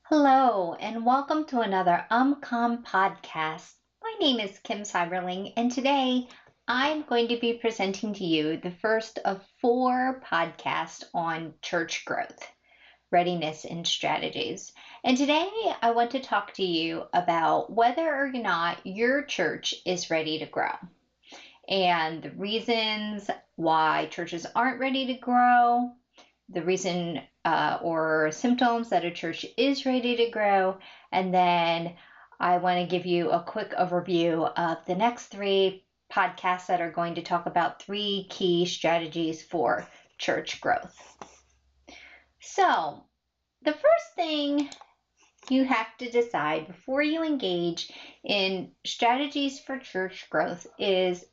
Hello, and welcome to another MyCom podcast. My name is Pope-Seiberling, and today I'm going to be presenting to you the first of 4 podcasts on church growth, readiness, and strategies. And today I want to talk to you about whether or not your church is ready to grow and the reasons why churches aren't ready to grow, the reason or symptoms that a church is ready to grow, and then I want to give you a quick overview of the next 3 podcasts that are going to talk about 3 key strategies for church growth. So, the first thing you have to decide before you engage in strategies for church growth is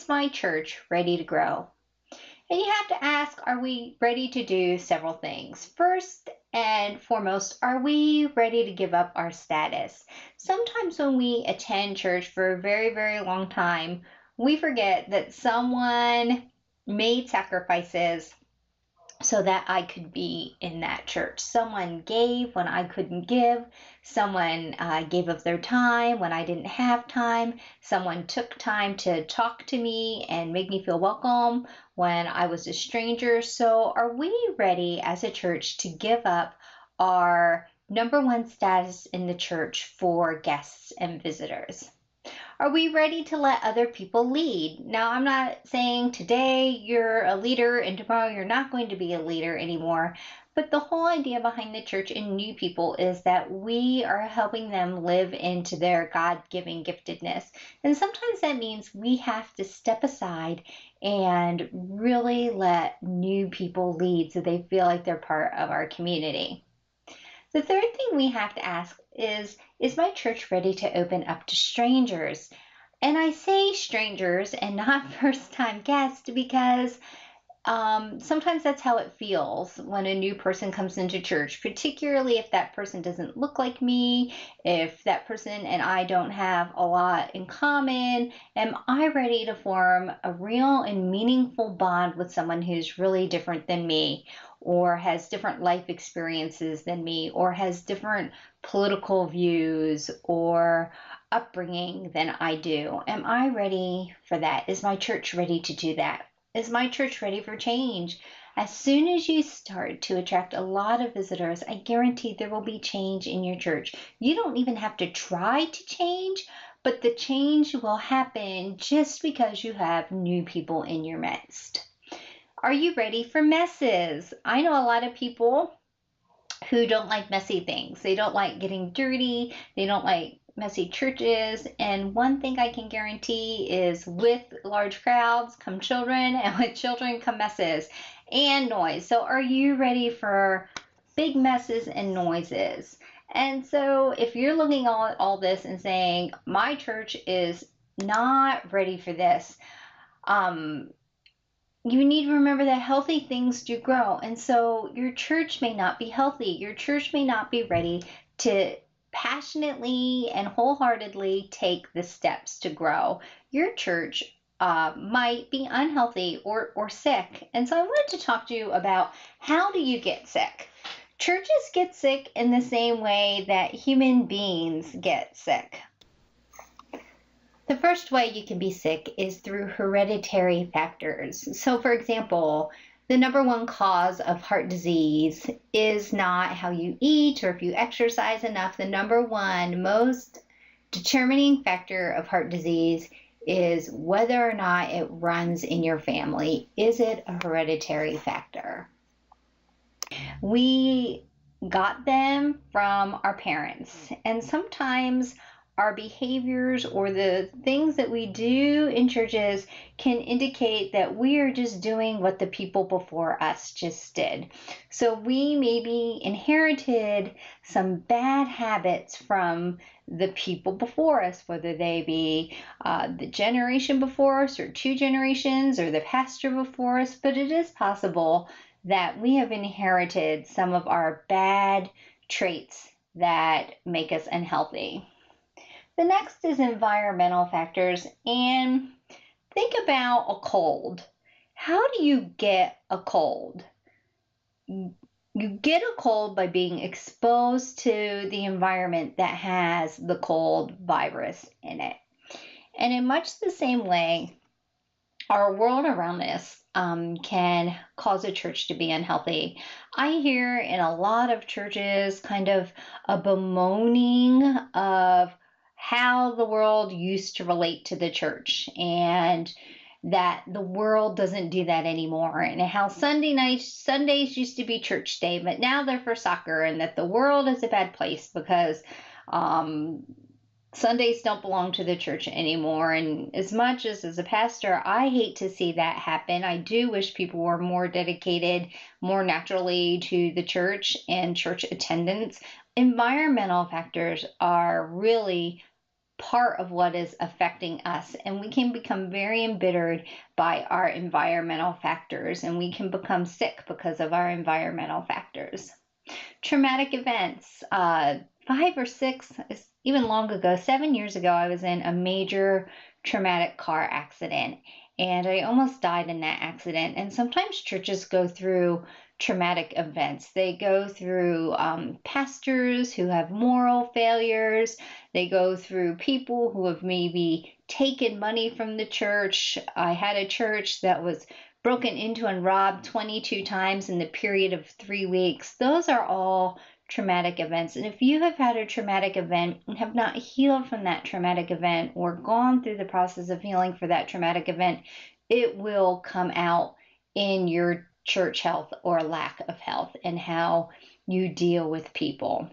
my church ready to grow? And you have to ask, are we ready to do several things? First and foremost, are we ready to give up our status? Sometimes when we attend church for a very, very long time, we forget that someone made sacrifices so that I could be in that church. Someone gave when I couldn't give. Someone gave of their time when I didn't have time. Someone took time to talk to me and make me feel welcome when I was a stranger. So are we ready as a church to give up our number 1 status in the church for guests and visitors? Are we ready to let other people lead? Now, I'm not saying today you're a leader and tomorrow you're not going to be a leader anymore, but the whole idea behind the church and new people is that we are helping them live into their God-given giftedness. And sometimes that means we have to step aside and really let new people lead so they feel like they're part of our community. The third thing we have to ask is my church ready to open up to strangers? And I say strangers and not first-time guests because sometimes that's how it feels when a new person comes into church, particularly if that person doesn't look like me, if that person and I don't have a lot in common. Am I ready to form a real and meaningful bond with someone who's really different than me, or has different life experiences than me, or has different political views or upbringing than I do? Am I ready for that? Is my church ready to do that? Is my church ready for change? As soon as you start to attract a lot of visitors, I guarantee there will be change in your church. You don't even have to try to change, but the change will happen just because you have new people in your midst. Are you ready for messes? I know a lot of people who don't like messy things. They don't like getting dirty. They don't like messy churches. And one thing I can guarantee is with large crowds come children, and with children come messes and noise. So are you ready for big messes and noises? And so if you're looking at all this and saying, my church is not ready for this, you need to remember that healthy things do grow. And so your church may not be healthy. Your church may not be ready to passionately and wholeheartedly take the steps to grow. Your church might be unhealthy or sick. And so I wanted to talk to you about, how do you get sick? Churches get sick in the same way that human beings get sick. The first way you can be sick is through hereditary factors. So, for example, the number 1 cause of heart disease is not how you eat or if you exercise enough. The number 1 most determining factor of heart disease is whether or not it runs in your family. Is it a hereditary factor? We got them from our parents, and sometimes our behaviors or the things that we do in churches can indicate that we are just doing what the people before us just did. So we maybe inherited some bad habits from the people before us, whether they be the generation before us or 2 generations or the pastor before us, but it is possible that we have inherited some of our bad traits that make us unhealthy. The next is environmental factors, and think about a cold. How do you get a cold? You get a cold by being exposed to the environment that has the cold virus in it. And in much the same way, our world around us can cause a church to be unhealthy. I hear in a lot of churches kind of a bemoaning of how the world used to relate to the church, and that the world doesn't do that anymore, and how Sundays used to be church day, but now they're for soccer, and that the world is a bad place because um, Sundays don't belong to the church anymore. And as much as a pastor, I hate to see that happen. I do wish people were more dedicated, more naturally to the church and church attendance. Environmental factors are really part of what is affecting us, and we can become very embittered by our environmental factors, and we can become sick because of our environmental factors. Traumatic events. 5 or 6, even long ago, 7 years ago, I was in a major traumatic car accident, and I almost died in that accident. And sometimes churches go through traumatic events. They go through pastors who have moral failures. They go through people who have maybe taken money from the church. I had a church that was broken into and robbed 22 times in the period of 3 weeks. Those are all traumatic events. And if you have had a traumatic event and have not healed from that traumatic event or gone through the process of healing for that traumatic event, it will come out in your church health or lack of health and how you deal with people.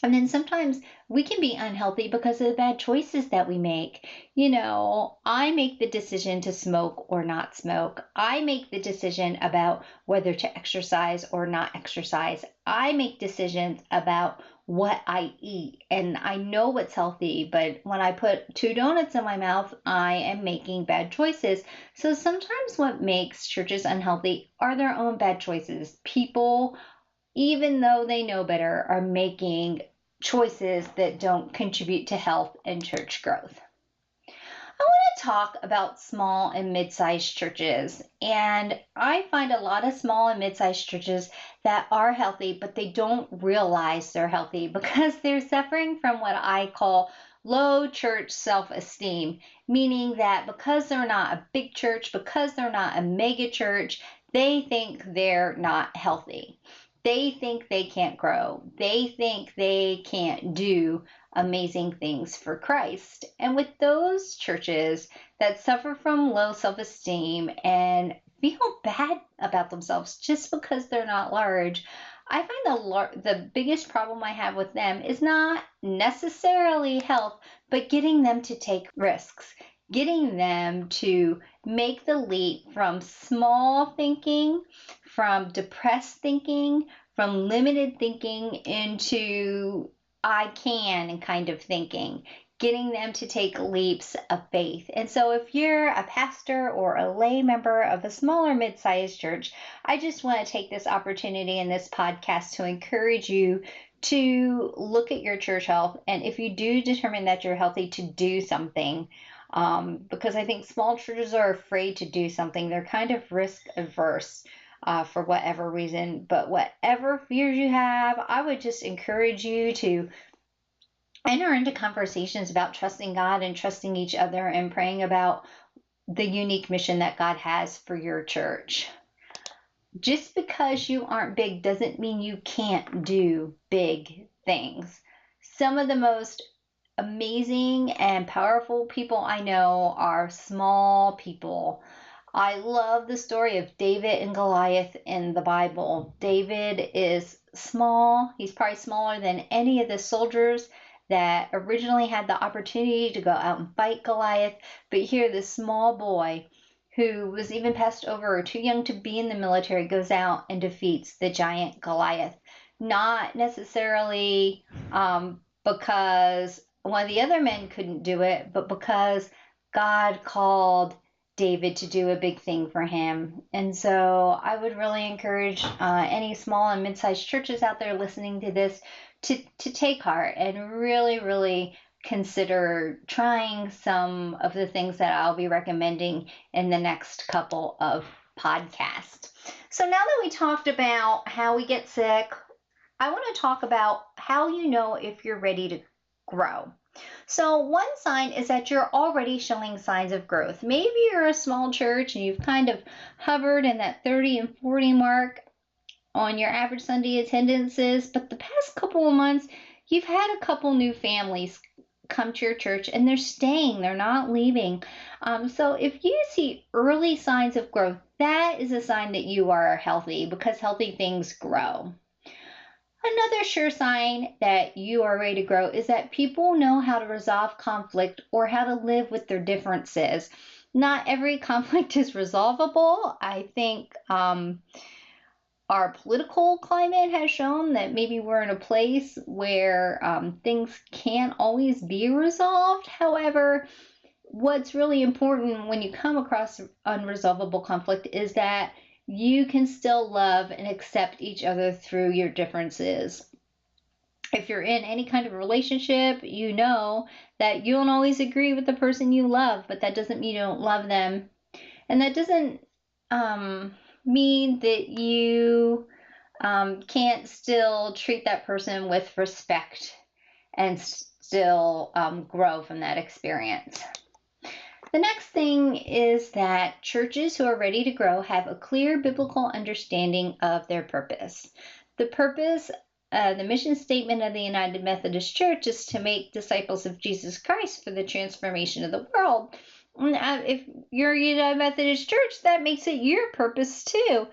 And then sometimes we can be unhealthy because of the bad choices that we make. I make the decision to smoke or not smoke. I make the decision about whether to exercise or not exercise. I make decisions about what I eat. And I know what's healthy, but when I put 2 donuts in my mouth, I am making bad choices. So sometimes what makes churches unhealthy are their own bad choices. People, even though they know better, are making choices that don't contribute to health and church growth. I want to talk about small and mid-sized churches. And I find a lot of small and mid-sized churches that are healthy, but they don't realize they're healthy because they're suffering from what I call low church self-esteem, meaning that because they're not a big church, because they're not a mega church, they think they're not healthy. They think they can't grow. They think they can't do amazing things for Christ. And with those churches that suffer from low self-esteem and feel bad about themselves just because they're not large, I find the biggest problem I have with them is not necessarily health, but getting them to take risks, getting them to make the leap from small thinking, from depressed thinking, from limited thinking into I can kind of thinking, getting them to take leaps of faith. And so if you're a pastor or a lay member of a small or mid-sized church, I just want to take this opportunity in this podcast to encourage you to look at your church health. And if you do determine that you're healthy, to do something. Because I think small churches are afraid to do something. They're kind of risk averse. For whatever reason, but whatever fears you have, I would just encourage you to enter into conversations about trusting God and trusting each other and praying about the unique mission that God has for your church. Just because you aren't big doesn't mean you can't do big things. Some of the most amazing and powerful people I know are small people. I love the story of David and Goliath in the Bible. David is small. He's probably smaller than any of the soldiers that originally had the opportunity to go out and fight Goliath. But here, this small boy who was even passed over or too young to be in the military goes out and defeats the giant Goliath. Not necessarily because one of the other men couldn't do it, but because God called David to do a big thing for him. And so I would really encourage any small and mid-sized churches out there listening to this to take heart and really, really consider trying some of the things that I'll be recommending in the next couple of podcast. So now that we talked about how we get sick, I want to talk about how you know if you're ready to grow. So one sign is that you're already showing signs of growth. Maybe you're a small church and you've kind of hovered in that 30 and 40 mark on your average Sunday attendances, but the past couple of months, you've had a couple new families come to your church and they're staying, they're not leaving. So if you see early signs of growth, that is a sign that you are healthy, because healthy things grow. Another sure sign that you are ready to grow is that people know how to resolve conflict or how to live with their differences. Not every conflict is resolvable. I think our political climate has shown that maybe we're in a place where things can't always be resolved. However, what's really important when you come across unresolvable conflict is that you can still love and accept each other through your differences. If you're in any kind of relationship, you know that you don't always agree with the person you love, but that doesn't mean you don't love them. And that doesn't mean that you can't still treat that person with respect and still grow from that experience. The next thing is that churches who are ready to grow have a clear biblical understanding of their purpose. The purpose, the mission statement of the United Methodist Church is to make disciples of Jesus Christ for the transformation of the world. If you're a United Methodist Church, that makes it your purpose too.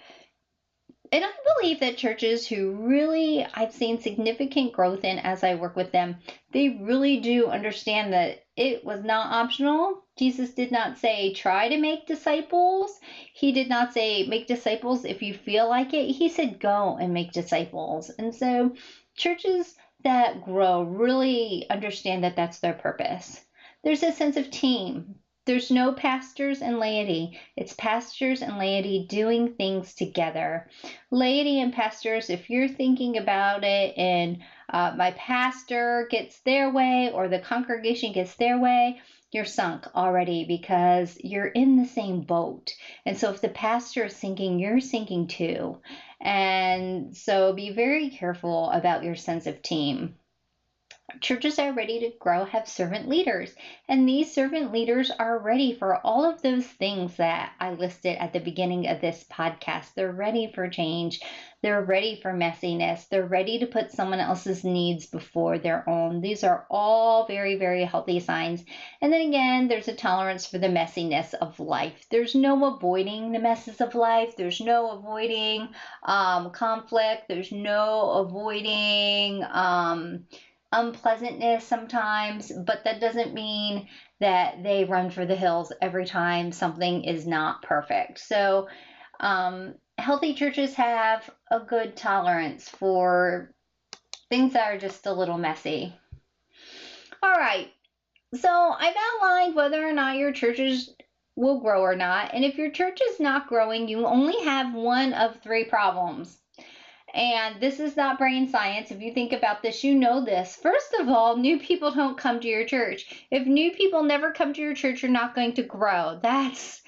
And I believe that churches who really I've seen significant growth in as I work with them, they really do understand that it was not optional. Jesus did not say, try to make disciples. He did not say, make disciples if you feel like it. He said, go and make disciples. And so churches that grow really understand that that's their purpose. There's a sense of team. There's no pastors and laity. It's pastors and laity doing things together. Laity and pastors, if you're thinking about it and my pastor gets their way or the congregation gets their way, you're sunk already, because you're in the same boat. And so if the pastor is sinking, you're sinking too. And so be very careful about your sense of team. Churches that are ready to grow have servant leaders, and these servant leaders are ready for all of those things that I listed at the beginning of this podcast. They're ready for change. They're ready for messiness. They're ready to put someone else's needs before their own. These are all very, very healthy signs. And then again, there's a tolerance for the messiness of life. There's no avoiding the messes of life. There's no avoiding conflict. There's no avoiding unpleasantness sometimes, but that doesn't mean that they run for the hills every time something is not perfect. So healthy churches have a good tolerance for things that are just a little messy. All right, so I've outlined whether or not your churches will grow or not, and if your church is not growing, you only have one of three problems. And this is not brain science. If you think about this, you know this. First of all, new people don't come to your church. If new people never come to your church, you're not going to grow. That's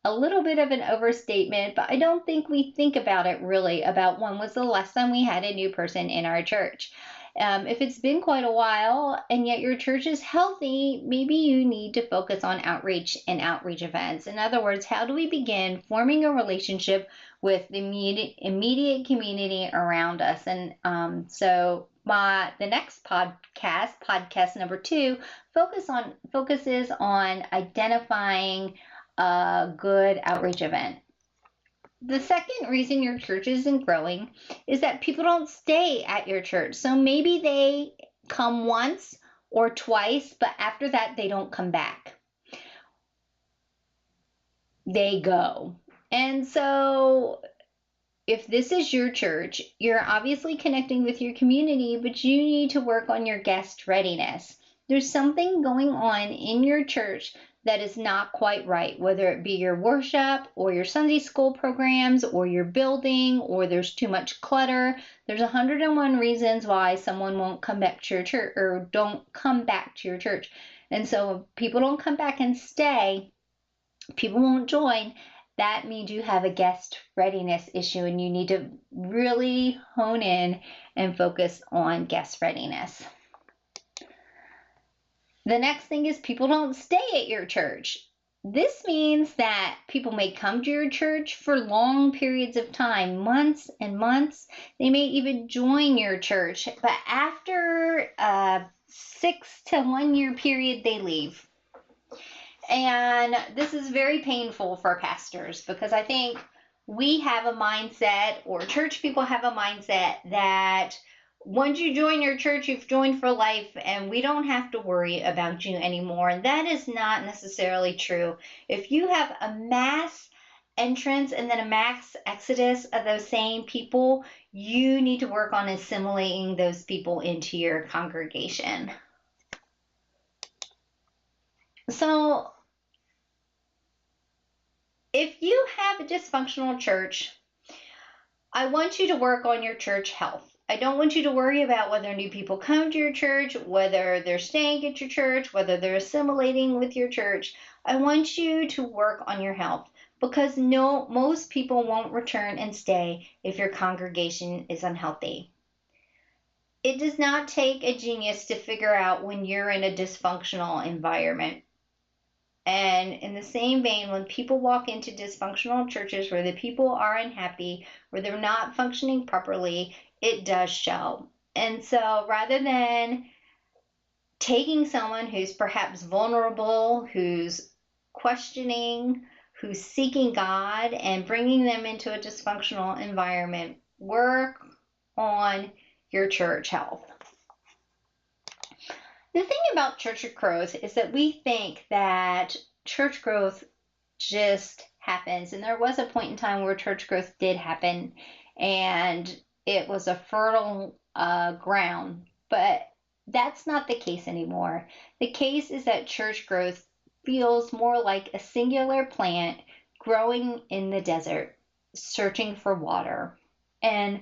a little bit of an overstatement, but I don't think we think about it really, about when was the last time we had a new person in our church. If it's been quite a while and yet your church is healthy, maybe you need to focus on outreach and outreach events. In other words, how do we begin forming a relationship with the immediate community around us? And so the next podcast number 2, focuses on identifying a good outreach event. The second reason your church isn't growing is that people don't stay at your church. So maybe they come once or twice, but after that, they don't come back. They go. And so if this is your church, you're obviously connecting with your community, but you need to work on your guest readiness. There's something going on in your church that is not quite right, whether it be your worship or your Sunday school programs or your building, or there's too much clutter. There's 101 reasons why someone won't come back to your church or don't come back to your church. And so if people don't come back and stay, people won't join. that means you have a guest readiness issue and you need to really hone in and focus on guest readiness. The next thing is people don't stay at your church. This means that people may come to your church for long periods of time, months and months. They may even join your church, but after a 6 to 1 year period, they leave. And this is very painful for pastors because I think we have a mindset, or church people have a mindset, that once you join your church, you've joined for life and we don't have to worry about you anymore. And that is not necessarily true. If you have a mass entrance and then a mass exodus of those same people, you need to work on assimilating those people into your congregation. So if you have a dysfunctional church, I want you to work on your church health. I don't want you to worry about whether new people come to your church, whether they're staying at your church, whether they're assimilating with your church. I want you to work on your health because most people won't return and stay if your congregation is unhealthy. It does not take a genius to figure out when you're in a dysfunctional environment. And in the same vein, when people walk into dysfunctional churches where the people are unhappy, where they're not functioning properly, it does show. And so rather than taking someone who's perhaps vulnerable, who's questioning, who's seeking God, and bringing them into a dysfunctional environment, work on your church health. The thing about church growth is that we think that church growth just happens. And there was a point in time where church growth did happen and it was a fertile ground. But that's not the case anymore. The case is that church growth feels more like a singular plant growing in the desert, searching for water. And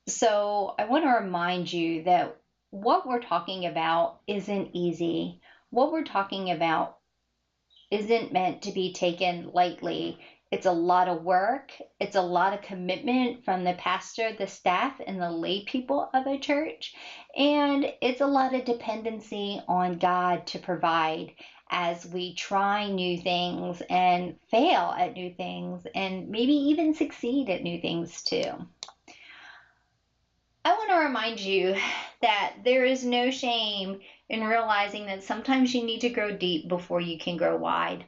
so I want to remind you that what we're talking about isn't easy. What we're talking about isn't meant to be taken lightly. It's a lot of work. It's a lot of commitment from the pastor, the staff, and the lay people of a church. And it's a lot of dependency on God to provide as we try new things and fail at new things and maybe even succeed at new things too. I want to remind you that there is no shame in realizing that sometimes you need to grow deep before you can grow wide.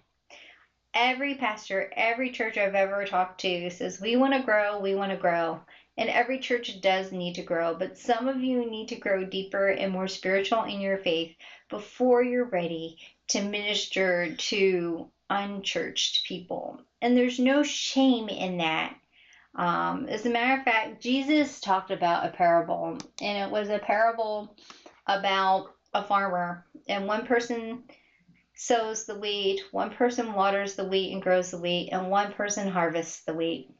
Every pastor, every church I've ever talked to says, we want to grow, we want to grow. And every church does need to grow, but some of you need to grow deeper and more spiritual in your faith before you're ready to minister to unchurched people. And there's no shame in that. As a matter of fact, Jesus talked about a parable, and it was a parable about a farmer, and one person sows the wheat, one person waters the wheat and grows the wheat, and one person harvests the wheat.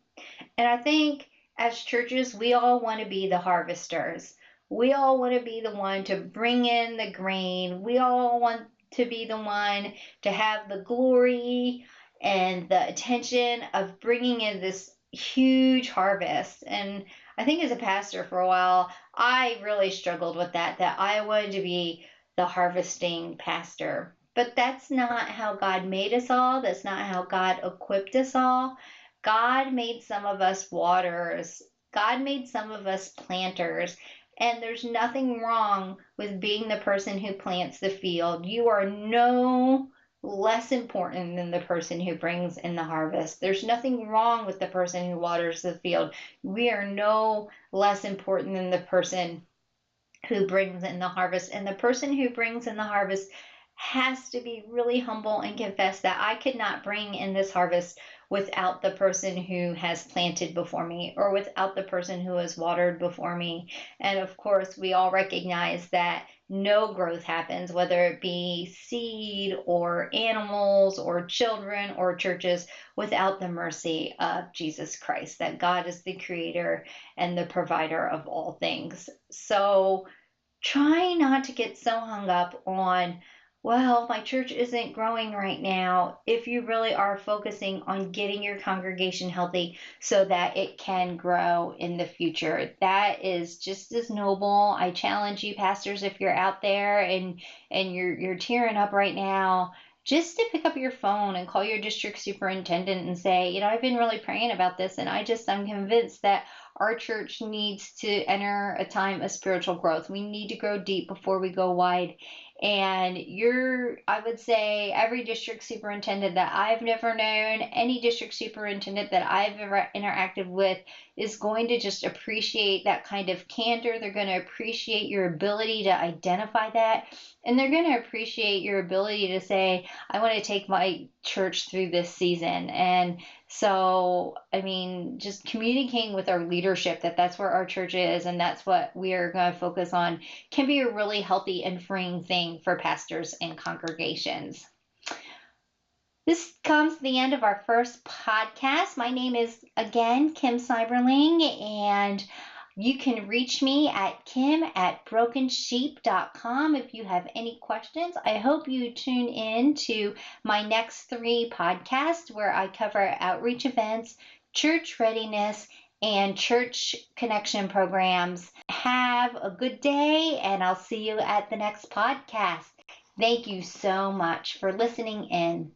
And I think as churches, we all want to be the harvesters. We all want to be the one to bring in the grain. We all want to be the one to have the glory and the attention of bringing in this huge harvest. And I think as a pastor for a while, I really struggled with that I wanted to be the harvesting pastor. But that's not how God made us all. That's not how God equipped us all. God made some of us waterers. God made some of us planters. And there's nothing wrong with being the person who plants the field. You are no less important than the person who brings in the harvest. There's nothing wrong with the person who waters the field. We are no less important than the person who brings in the harvest. And the person who brings in the harvest has to be really humble and confess that I could not bring in this harvest without the person who has planted before me or without the person who has watered before me. And of course, we all recognize that no growth happens, whether it be seed or animals or children or churches, without the mercy of Jesus Christ, that God is the creator and the provider of all things. So try not to get so hung up on Well, my church isn't growing right now. If you really are focusing on getting your congregation healthy so that it can grow in the future, that is just as noble. I challenge you, pastors, if you're out there and you're tearing up right now, just to pick up your phone and call your district superintendent and say, I've been really praying about this, and I'm convinced that our church needs to enter a time of spiritual growth. We need to grow deep before we go wide. And I would say every district superintendent that I've never known, any district superintendent that I've ever interacted with, is going to just appreciate that kind of candor. They're going to appreciate your ability to identify that. And they're going to appreciate your ability to say, I want to take my church through this season. And so, I mean, just communicating with our leadership that that's where our church is and that's what we are going to focus on can be a really healthy and freeing thing for pastors and congregations. This comes to the end of our first podcast. My name is, again, Kim Seiberling, and you can reach me at kim@brokensheep.com if you have any questions. I hope you tune in to my next 3 podcasts where I cover outreach events, church readiness, and church connection programs. Have a good day, and I'll see you at the next podcast. Thank you so much for listening in.